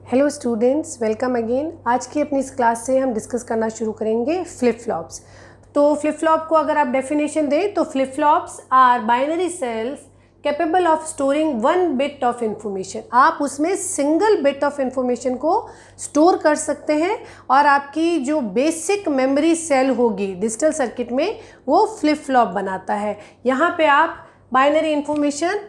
Hello students, welcome again. आज की अपनी इस क्लास से हम डिस्कस करना शुरू करेंगे फ्लिप फ्लॉप्स। तो फ्लिप फ्लॉप को अगर आप डेफिनेशन दें तो flip flops are binary cells capable of storing one bit of information. आप उसमें सिंगल बिट ऑफ इंफॉर्मेशन को स्टोर कर सकते हैं और आपकी जो बेसिक मेमोरी सेल होगी डिजिटल सर्किट में वो फ्लिप फ्लॉप बनाता है। यहाँ पे आप बाइनरी इंफॉर्मेशन,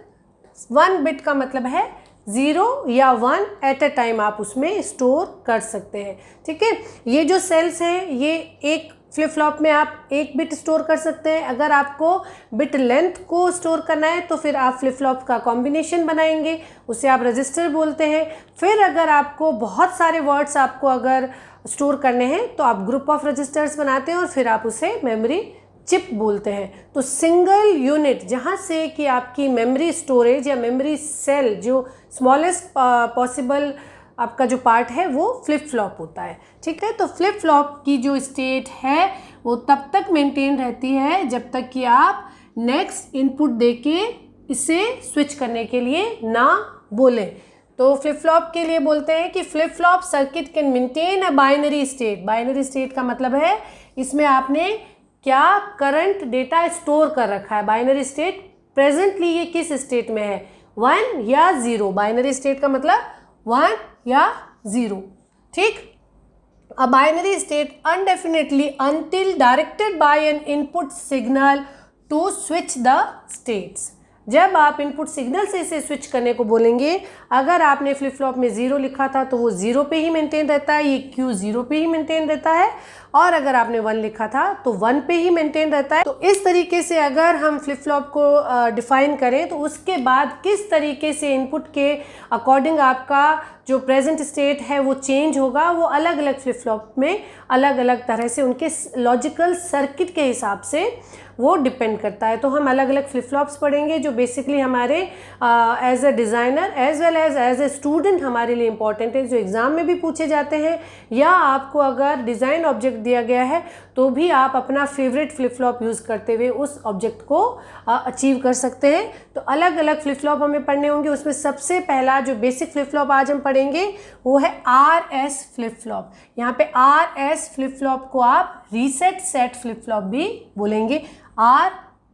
वन बिट का मतलब है 0 या 1 एट अ टाइम आप उसमें स्टोर कर सकते हैं। ठीक है, ये जो सेल्स हैं ये एक फ्लिप फ्लॉप में आप एक बिट स्टोर कर सकते हैं। अगर आपको बिट लेंथ को स्टोर करना है तो फिर आप फ्लिप फ्लॉप का कॉम्बिनेशन बनाएंगे, उसे आप रजिस्टर बोलते हैं। फिर अगर आपको बहुत सारे वर्ड्स आपको अगर स्टोर करने हैं तो आप ग्रुप ऑफ रजिस्टर्स बनाते हैं और फिर आप उसे मेमोरी चिप बोलते हैं। तो सिंगल यूनिट जहाँ से कि आपकी मेमोरी स्टोरेज या मेमोरी सेल जो स्मॉलेस्ट पॉसिबल आपका जो पार्ट है वो फ्लिप फ्लॉप होता है। ठीक है, तो फ्लिप फ्लॉप की जो स्टेट है वो तब तक मेंटेन रहती है जब तक कि आप नेक्स्ट इनपुट देके इसे स्विच करने के लिए ना बोलें। तो फ्लिप फ्लॉप के लिए बोलते हैं कि flip flop circuit can maintain a binary state. Binary state का मतलब है इसमें आपने क्या करंट डेटा स्टोर कर रखा है। बाइनरी स्टेट प्रेजेंटली ये किस स्टेट में है, 1 या 0। बाइनरी स्टेट का मतलब 1 या 0। ठीक, a binary state indefinitely until directed by an input signal to switch the states. जब आप इनपुट सिग्नल से इसे स्विच करने को बोलेंगे, अगर आपने फ्लिप फ्लॉप में 0 लिखा था तो वो 0 पे ही मेंटेन रहता है, ये Q 0 पे ही मेंटेन रहता है। और अगर आपने 1 लिखा था तो 1 पे ही मेंटेन रहता है। तो इस तरीके से अगर हम फ्लिप फ्लॉप को डिफाइन करें तो उसके बाद किस तरीके से इनपुट के अकॉर्डिंग आपका जो प्रेजेंट स्टेट है वो चेंज होगा, वो अलग अलग फ्लिप फ्लॉप में अलग अलग तरह से उनके लॉजिकल सर्किट के हिसाब से वो डिपेंड करता है। तो हम अलग अलग फ्लिप फ्लॉप्स पढ़ेंगे जो बेसिकली हमारे as a designer as well as a student हमारे लिए इंपॉर्टेंट है, जो एग्ज़ाम में भी पूछे जाते हैं, या आपको अगर डिज़ाइन ऑब्जेक्ट दिया गया है तो भी आप अपना फेवरेट फ्लिप फ्लॉप यूज़ करते हुए उस ऑब्जेक्ट को अचीव कर सकते हैं। तो अलग अलग फ्लिप फ्लॉप हमें पढ़ने होंगे। उसमें सबसे पहला जो बेसिक फ्लिप फ्लॉप आज हम पढ़ेंगे वो है RS फ्लिप फ्लॉप। यहाँ पे RS फ्लिप फ्लॉप को आप रीसेट सेट फ्लिप फ्लॉप भी बोलेंगे। R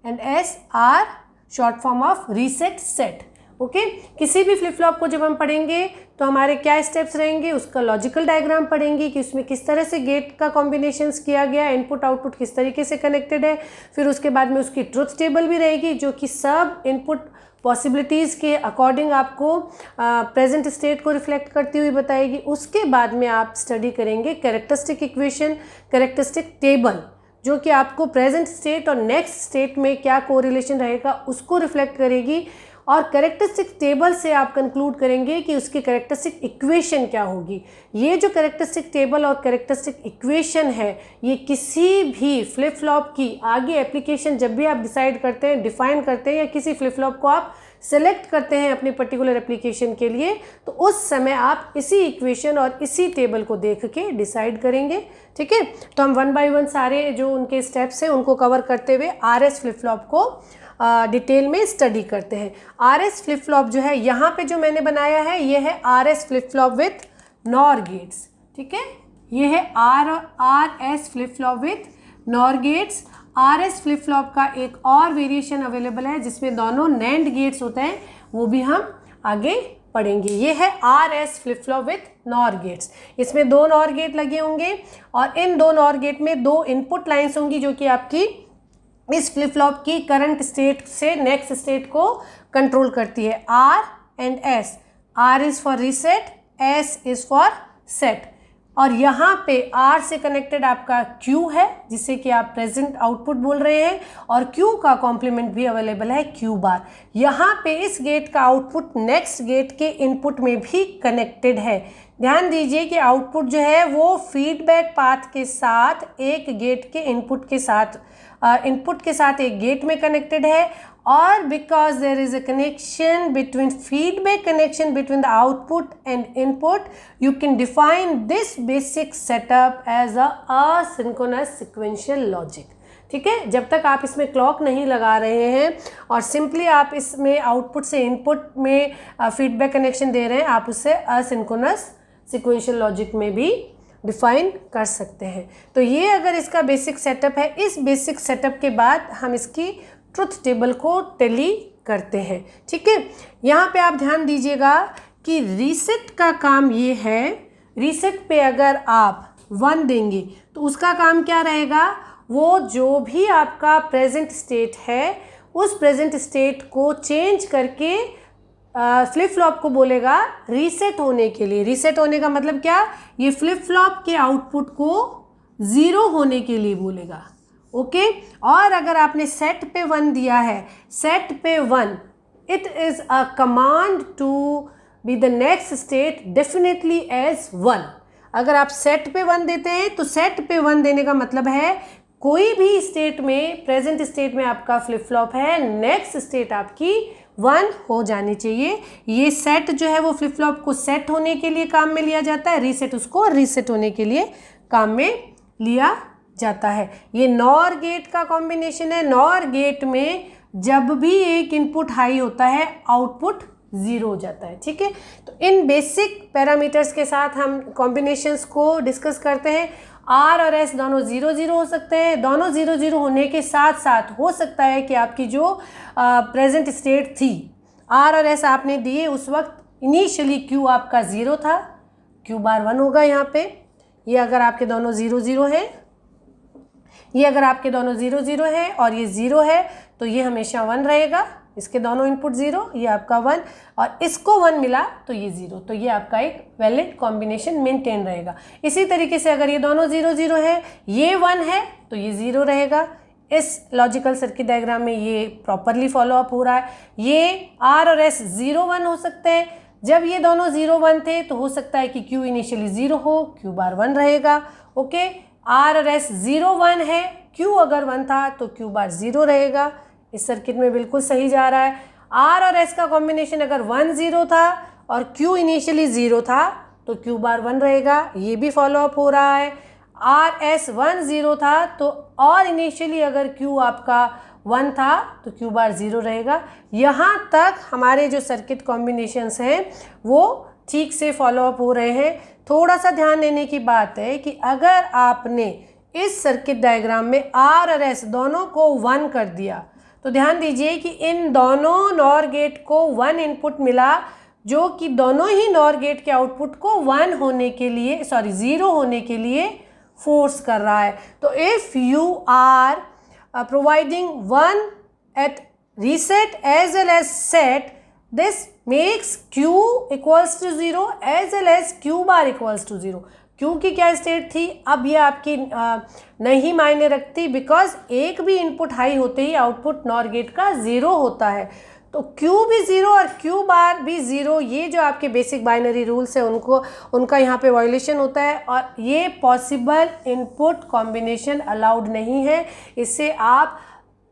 and S are short form of reset set. Okay, किसी भी फ्लिप फ्लॉप को जब हम पढ़ेंगे तो हमारे क्या स्टेप्स रहेंगे, उसका लॉजिकल डायग्राम पढ़ेंगे कि उसमें किस तरह से गेट का कॉम्बिनेशंस किया गया, इनपुट आउटपुट किस तरीके से कनेक्टेड है। फिर उसके बाद में उसकी ट्रुथ टेबल भी रहेगी जो कि सब इनपुट पॉसिबिलिटीज़ के अकॉर्डिंग आपको प्रेजेंट स्टेट को रिफ्लेक्ट करती हुई बताएगी। उसके बाद में आप स्टडी करेंगे कैरेक्टरिस्टिक इक्वेशन, कैरेक्टरिस्टिक टेबल, जो कि आपको प्रेजेंट स्टेट और नेक्स्ट स्टेट में क्या कोरिलेशन रहेगा उसको रिफ्लेक्ट करेगी। और कैरेक्टरिस्टिक टेबल से आप कंक्लूड करेंगे कि उसकी कैरेक्टरिस्टिक इक्वेशन क्या होगी। ये जो कैरेक्टरिस्टिक टेबल और कैरेक्टरिस्टिक इक्वेशन है ये किसी भी फ्लिप फ्लॉप की आगे एप्लीकेशन जब भी आप डिसाइड करते हैं, डिफाइन करते हैं, या किसी फ्लिप फ्लॉप को आप सेलेक्ट करते हैं अपनी पर्टिकुलर एप्लीकेशन के लिए, तो उस समय आप इसी इक्वेशन और इसी टेबल को देख के डिसाइड करेंगे। ठीक है, तो हम 1 बाय 1 सारे जो उनके स्टेप्स हैं उनको कवर करते हुए RS फ्लिप फ्लॉप को डिटेल में स्टडी करते हैं। RS फ्लिप फ्लॉप जो है यहाँ पे जो मैंने बनाया है ये है RS flip flop with NOR gates. ठीक है, ये है RS flip flop with NOR gates. RS flip flop का एक और वेरिएशन अवेलेबल है जिसमें दोनों NAND गेट्स होते हैं, वो भी हम आगे पढ़ेंगे। ये है RS flip flop with NOR gates. इसमें 2 NOR गेट लगे होंगे और इन 2 NOR गेट में 2 इनपुट लाइन्स होंगी जो कि आपकी इस फ्लिप फ्लॉप की करंट स्टेट से नेक्स्ट स्टेट को कंट्रोल करती है। R and S। R is for reset, S is for set. और यहाँ पे R से कनेक्टेड आपका Q है जिसे कि आप प्रेजेंट आउटपुट बोल रहे हैं, और Q का कॉम्प्लीमेंट भी अवेलेबल है Q बार। यहाँ पे इस गेट का आउटपुट नेक्स्ट गेट के इनपुट में भी कनेक्टेड है। ध्यान दीजिए कि आउटपुट जो है वो फीडबैक पाथ के साथ एक गेट के इनपुट के साथ एक गेट में कनेक्टेड है, और because there is a connection between feedback connection between the output and input, you can define this basic setup as a asynchronous sequential logic. ठीक है, जब तक आप इसमें क्लॉक नहीं लगा रहे हैं और सिंपली आप इसमें आउटपुट से इनपुट में फीडबैक कनेक्शन दे रहे हैं, आप उसे असिंक्रोनस सिक्वेंशियल लॉजिक में भी डिफाइन कर सकते हैं। तो ये अगर इसका बेसिक सेटअप है, इस बेसिक सेटअप के बाद हम इसकी ट्रुथ टेबल को टैली करते हैं। ठीक है, यहाँ पे आप ध्यान दीजिएगा कि रीसेट का काम ये है, रीसेट पे अगर आप 1 देंगे तो उसका काम क्या रहेगा, वो जो भी आपका प्रेजेंट स्टेट है उस प्रेजेंट स्टेट को चेंज करके फ्लिप फ्लॉप को बोलेगा रीसेट होने के लिए। रीसेट होने का मतलब क्या, ये फ्लिप फ्लॉप के आउटपुट को 0 होने के लिए बोलेगा। ओके, और अगर आपने सेट पे 1 दिया है, सेट पे 1, it is a command to be the next state definitely as 1। अगर आप सेट पे 1 देते हैं तो सेट पे 1 देने का मतलब है कोई भी स्टेट में, प्रेजेंट स्टेट में आपका फ्लिप फ्लॉप है, नेक्स्ट स्टेट आपकी 1 हो जानी चाहिए। ये सेट जो है वो फ्लिप फ्लॉप को सेट होने के लिए काम में लिया जाता है, रीसेट उसको रीसेट होने के लिए काम में लिया जाता है। ये नॉर गेट का कॉम्बिनेशन है। नॉर गेट में जब भी एक इनपुट हाई होता है आउटपुट 0 हो जाता है। ठीक है, तो इन बेसिक पैरामीटर्स के साथ हम कॉम्बिनेशंस को डिस्कस करते हैं। आर और एस दोनों 0 0 हो सकते हैं। दोनों 0 0 होने के साथ साथ हो सकता है कि आपकी जो प्रेजेंट स्टेट थी, आर और एस आपने दिए, उस वक्त इनिशियली क्यू आपका 0 था, क्यू बार 1 होगा यहाँ पे। ये अगर आपके दोनों 0 0 है, ये अगर आपके दोनों 0 0 है और ये 0 है तो ये हमेशा 1 रहेगा। इसके दोनों इनपुट 0, ये आपका 1 और इसको 1 मिला तो ये 0, तो ये आपका एक वैलिड कॉम्बिनेशन मेंटेन रहेगा। इसी तरीके से अगर ये दोनों 0 0 है, ये 1 है तो ये 0 रहेगा। इस लॉजिकल सर्किट डायग्राम में ये प्रॉपरली फॉलो अप हो रहा है। ये आर और एस 0 1 हो सकते हैं। जब ये दोनों 0 1 थे तो हो सकता है कि क्यू इनिशियली 0 हो, क्यू बार 1 रहेगा। ओके, आर और एस 0 1 है, क्यू अगर 1 था तो क्यू बार 0 रहेगा। इस सर्किट में बिल्कुल सही जा रहा है। आर और एस का कॉम्बिनेशन अगर 1 0 था और क्यू इनिशियली 0 था तो क्यू बार 1 रहेगा, ये भी फॉलो अप हो रहा है। आर एस 1 0 था तो और इनिशियली अगर क्यू आपका 1 था तो क्यू बार 0 रहेगा। यहाँ तक हमारे जो सर्किट कॉम्बिनेशंस हैं वो ठीक से फॉलो अप हो रहे हैं। थोड़ा सा ध्यान देने की बात है कि अगर आपने इस सर्किट डायग्राम में आर और एस दोनों को 1 कर दिया तो ध्यान दीजिए कि इन दोनों नॉर गेट को 1 इनपुट मिला, जो कि दोनों ही नॉर गेट के आउटपुट को 1 होने के लिए, 0 होने के लिए फोर्स कर रहा है। तो if you are providing 1 at reset as well as set, this makes Q equals to 0 as well as Q bar equals to 0। Q की क्या स्टेट थी, अब ये आपकी नहीं मायने रखती, बिकॉज एक भी इनपुट हाई होते ही आउटपुट नॉर गेट का 0 होता है। तो Q भी 0 और Q बार भी 0, ये जो आपके बेसिक बाइनरी रूल्स है उनका यहाँ पे वायोलेशन होता है और ये पॉसिबल इनपुट कॉम्बिनेशन अलाउड नहीं है। इससे आप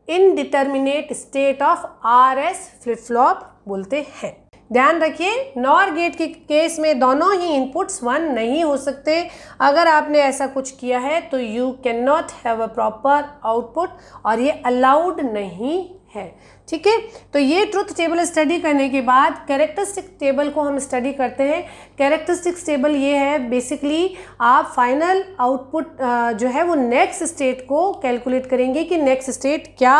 indeterminate state of RS flip flop बोलते हैं। ध्यान रखिए, नॉर गेट के केस में दोनों ही इनपुट्स 1 नहीं हो सकते। अगर आपने ऐसा कुछ किया है तो you can not have a proper output और ये अलाउड नहीं है। ठीक है, तो ये ट्रुथ टेबल स्टडी करने के बाद कैरेक्टरिस्टिक टेबल को हम स्टडी करते हैं। कैरेक्टरिस्टिक्स टेबल ये है, बेसिकली आप फाइनल आउटपुट जो है वो नेक्स्ट स्टेट को कैलकुलेट करेंगे कि नेक्स्ट स्टेट क्या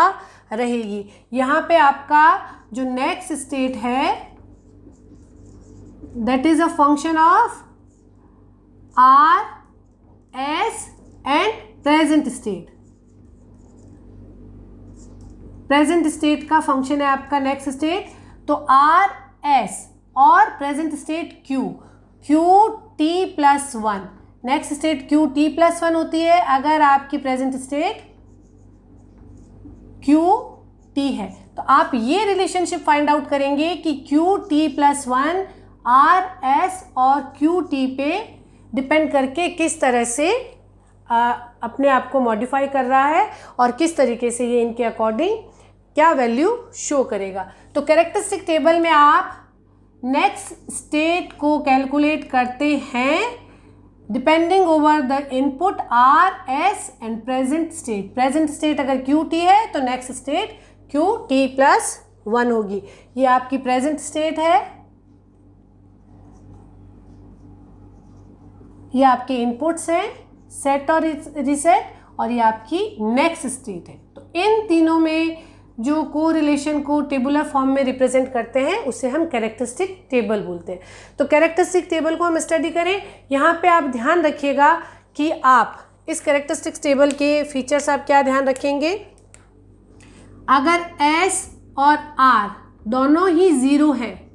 रहेगी। यहाँ पे आपका जो नेक्स्ट स्टेट है that is a function of R, S and present state। Present state का फंक्शन है आपका नेक्स्ट स्टेट, तो R, S और present state Q, Q t plus 1। Next state Q t plus 1 होती है अगर आपकी प्रेजेंट स्टेट Q t है। तो आप ये रिलेशनशिप फाइंड आउट करेंगे कि Q t plus 1 R S और क्यू टी पे डिपेंड करके किस तरह से अपने आप को मॉडिफाई कर रहा है और किस तरीके से ये इनके अकॉर्डिंग क्या वैल्यू शो करेगा। तो कैरेक्टरिस्टिक टेबल में आप नेक्स्ट स्टेट को कैलकुलेट करते हैं depending over the input R S and present state. Present state अगर क्यू टी है तो next state Q T plus 1 होगी। ये आपकी प्रेजेंट स्टेट है ये आपके इनपुट्स हैं, सेट और रीसेट, और ये आपकी नेक्स्ट स्टेट है। तो इन तीनों में जो कोरिलेशन को टेबुलर फॉर्म में रिप्रेजेंट करते हैं उसे हम कैरेक्टरिस्टिक टेबल बोलते हैं। तो कैरेक्टरिस्टिक टेबल को हम स्टडी करें। यहाँ पे आप ध्यान रखिएगा कि आप इस कैरेक्टरिस्टिक टेबल के फीचर्स आप क्या ध्यान रखेंगे। अगर S और R दोनों ही ज़ीरो हैं,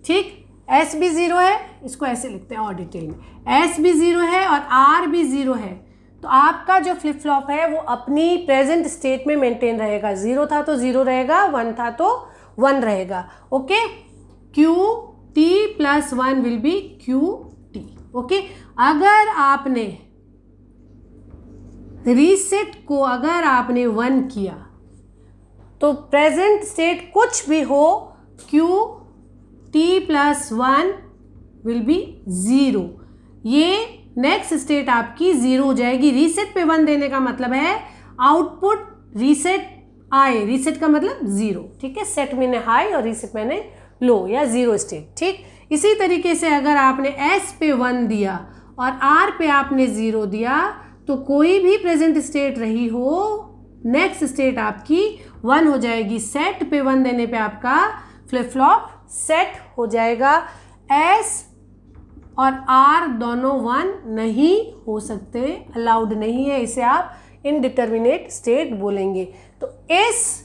ठीक, S भी ज़ीरो है, इसको ऐसे लिखते हैं और डिटेल में, S भी ज़ीरो है और R भी ज़ीरो है, तो आपका जो फ्लिप फ्लॉप है वो अपनी प्रेजेंट स्टेट में मेंटेन रहेगा। ज़ीरो था तो ज़ीरो रहेगा, वन था तो वन रहेगा। Okay, QT+1 will be QT। Okay, अगर आपने रीसेट को अगर आपने 1 किया तो प्रेजेंट स्टेट कुछ भी हो, QT+1 विल बी 0। ये नेक्स्ट स्टेट आपकी 0 हो जाएगी। रीसेट पे 1 देने का मतलब है आउटपुट रीसेट आए, रीसेट का मतलब 0, ठीक है। सेट मैंने हाई और रीसेट मैंने लो या 0 स्टेट, ठीक। इसी तरीके से अगर आपने S पे 1 दिया और R पे आपने 0 दिया तो कोई भी प्रेजेंट स्टेट रही हो, नेक्स्ट स्टेट आपकी 1 हो जाएगी। सेट पे 1 देने पे आपका फ्लिप फ्लॉप सेट हो जाएगा। S और R दोनों 1 नहीं हो सकते, अलाउड नहीं है, इसे आप इनडिटर्मिनेट स्टेट बोलेंगे। तो इस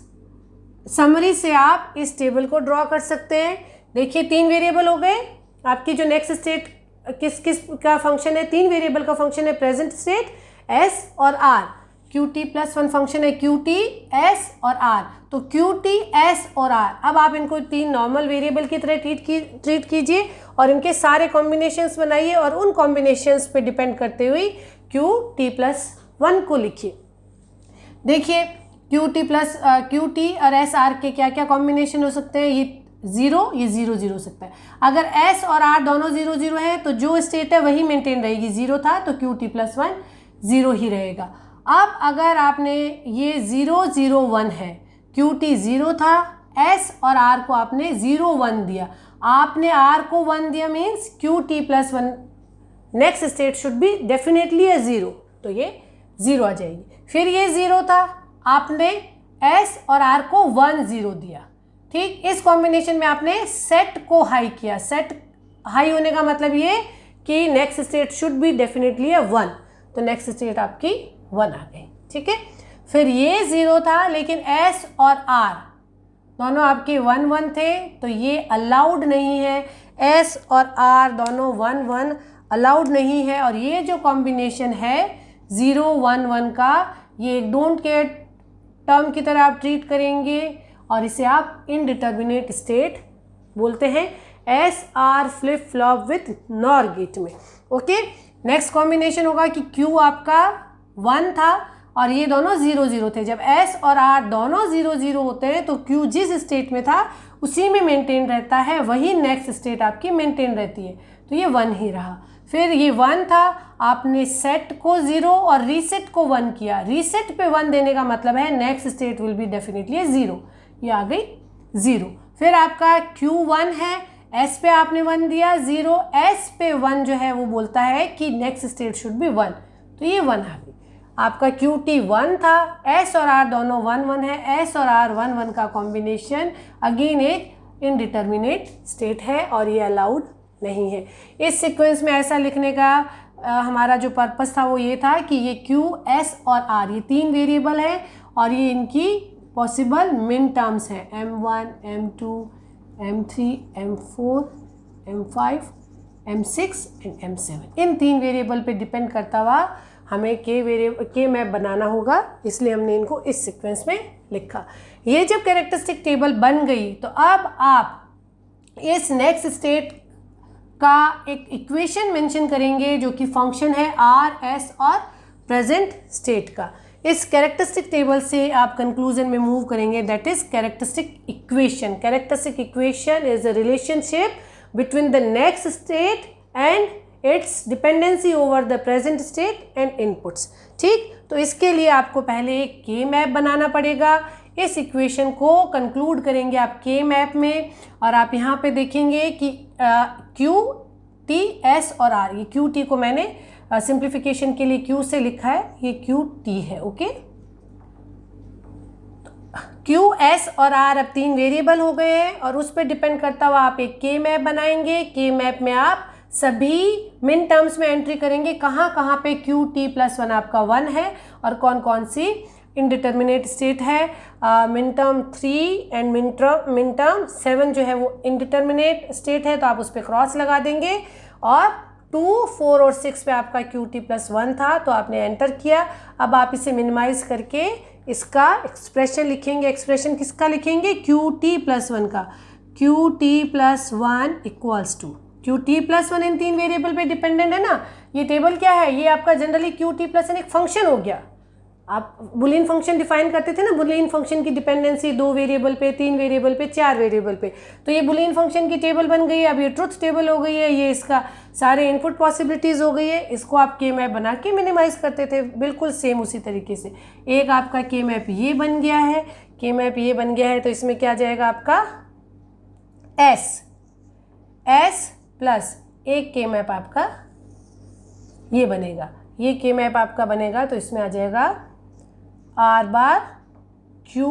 समरी से आप इस टेबल को ड्रॉ कर सकते हैं। देखिए 3 वेरिएबल हो गए, आपकी जो नेक्स्ट स्टेट किस किस का फंक्शन है, 3 वेरिएबल का फंक्शन है प्रेजेंट स्टेट S और R। QT+1 फंक्शन है QT, S और R। तो QT, S और R, अब आप इनको 3 नॉर्मल वेरिएबल की तरह ट्रीट कीजिए और इनके सारे कॉम्बिनेशंस बनाइए और उन कॉम्बिनेशंस पे डिपेंड करते हुए QT+1 को लिखिए। देखिए QT और S R के क्या क्या कॉम्बिनेशन हो सकते हैं। ये 0, ये 0 0 हो सकता है। अगर S और R दोनों 0 0 है तो जो स्टेट है वही मेंटेन रहेगी। 0 था तो QT+1 0 ही रहेगा। अब अगर आपने ये 0 0 1 है, QT 0 था, S और R को आपने 0 1 दिया, आपने R को 1 दिया means QT+1 next state should be definitely a 0, तो ये 0 आ जाएगी। फिर ये 0 था, आपने S और R को 1 0 दिया, ठीक। इस कॉम्बिनेशन में आपने सेट को हाई किया। सेट हाई होने का मतलब ये कि next state should be definitely a 1, तो नेक्स्ट स्टेट आपकी 1 आ गई, ठीक है। फिर ये 0 था लेकिन S और R दोनों आपके 1 1 थे, तो ये अलाउड नहीं है। S और R दोनों 1 1 अलाउड नहीं है। और ये जो कॉम्बिनेशन है 0 1 1 का, ये एक डोंट केयर टर्म की तरह आप ट्रीट करेंगे और इसे आप इनडिटर्मिनेट स्टेट बोलते हैं। SR flip flop with NOR gate में। ओके, नेक्स्ट कॉम्बिनेशन होगा कि Q आपका 1 था और ये दोनों 0 0 थे। जब S और R दोनों 0 0 होते हैं तो Q जिस स्टेट में था उसी में मेंटेन रहता है, वही नेक्स्ट स्टेट आपकी मेंटेन रहती है, तो ये 1 ही रहा। फिर ये 1 था, आपने सेट को 0 और रीसेट को 1 किया। रीसेट पे 1 देने का मतलब है next state will be definitely 0, ये आ गई 0। फिर आपका Q1 है, S पे आपने 1 दिया 0, S पे 1 जो है वो बोलता है कि नेक्स्ट स्टेट शुड बी 1, तो ये 1 आ गई। आपका QT 1 था, S और R दोनों 1 1 है, S और R 1 1 का कॉम्बिनेशन अगेन एक इनडिटर्मिनेट स्टेट है और ये अलाउड नहीं है। इस सीक्वेंस में ऐसा लिखने का हमारा जो पर्पस था वो ये था कि ये Q, S और R ये 3 वेरिएबल है और ये इनकी पॉसिबल मिन टर्म्स हैं, M1, M2, M3, M4, M5, M6 and M7। In 3 variable पे डिपेंड करता हुआ हमें के मैप बनाना होगा, इसलिए हमने इनको इस सीक्वेंस में लिखा। ये जब कैरेक्टरिस्टिक टेबल बन गई तो अब आप इस नेक्स्ट स्टेट का एक इक्वेशन मेंशन करेंगे जो कि फंक्शन है R, S और प्रेजेंट स्टेट का। इस कैरेक्टरिस्टिक टेबल से आप कंक्लूजन में मूव करेंगे, that is characteristic equation. Characteristic equation is a relationship between the next state and it's dependency over the present state and inputs, ठीक। तो इसके लिए आपको पहले एक के मैप बनाना पड़ेगा। इस इक्वेशन को कंक्लूड करेंगे आप के मैप में और आप यहाँ पे देखेंगे कि Q टी, एस और आर। ये क्यू टी को मैंने सिंप्लीफिकेशन के लिए क्यू से लिखा है, ये क्यू टी है। ओके, क्यू, एस और आर अब 3 वेरिएबल हो गए हैं और उस पर डिपेंड करता हुआ आप एक के मैप बनाएंगे। के मैप में आप सभी मिन टर्म्स में एंट्री करेंगे, कहाँ कहाँ पे क्यू टी प्लस 1 आपका 1 है और कौन कौन सी इनडिटर्मिनेट स्टेट है। Min term 3 and min term 7 जो है वो इनडिटर्मिनेट स्टेट है, तो आप उस पर क्रॉस लगा देंगे। और 2, 4 और 6 पे आपका क्यू टी प्लस 1 था, तो आपने एंटर किया। अब आप इसे मिनिमाइज करके इसका एक्सप्रेशन लिखेंगे। एक्सप्रेशन किसका लिखेंगे? क्यू टी प्लस 1 का। Q T plus 1 equals to, Q T plus 1 इन 3 वेरिएबल पे डिपेंडेंट है ना। ये टेबल क्या है? ये आपका जनरली क्यू टी प्लस 1 एक फंक्शन हो गया। आप बुलियन फंक्शन डिफाइन करते थे ना, बुलियन फंक्शन की डिपेंडेंसी 2 वेरिएबल पे, 3 वेरिएबल पे, 4 वेरिएबल पे। तो ये बुलियन फंक्शन की टेबल बन गई है। अब ये ट्रुथ टेबल हो गई है, ये इसका सारे इनपुट पॉसिबिलिटीज़ हो गई है। इसको आप के मैप बना के मिनिमाइज करते थे, बिल्कुल सेम उसी तरीके से। एक आपका के मैप ये बन गया है, के मैप ये बन गया है, तो इसमें क्या जाएगा आपका एस प्लस एक के मैप आपका ये बनेगा। ये के मैप आपका बनेगा तो इसमें आ जाएगा आर बार क्यू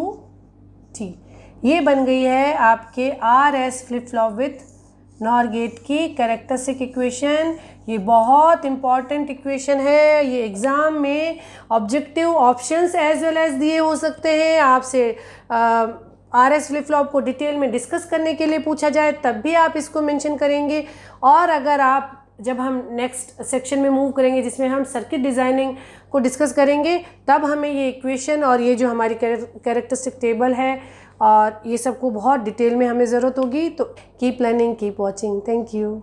टी। ये बन गई है आपके R S flip flop with NOR gate की कैरेक्टरिस्टिक इक्वेशन। ये बहुत इंपॉर्टेंट इक्वेशन है। ये एग्ज़ाम में objective options as well as दिए हो सकते हैं। आपसे आर एस फ्लिप फ्लॉप को डिटेल में डिस्कस करने के लिए पूछा जाए तब भी आप इसको मेंशन करेंगे। और अगर आप जब हम नेक्स्ट सेक्शन में मूव करेंगे जिसमें हम सर्किट डिज़ाइनिंग को डिस्कस करेंगे, तब हमें ये इक्वेशन और ये जो हमारी कैरेक्टरिस्टिक टेबल है और ये सब को बहुत डिटेल में हमें ज़रूरत होगी। तो keep learning, keep watching. Thank you.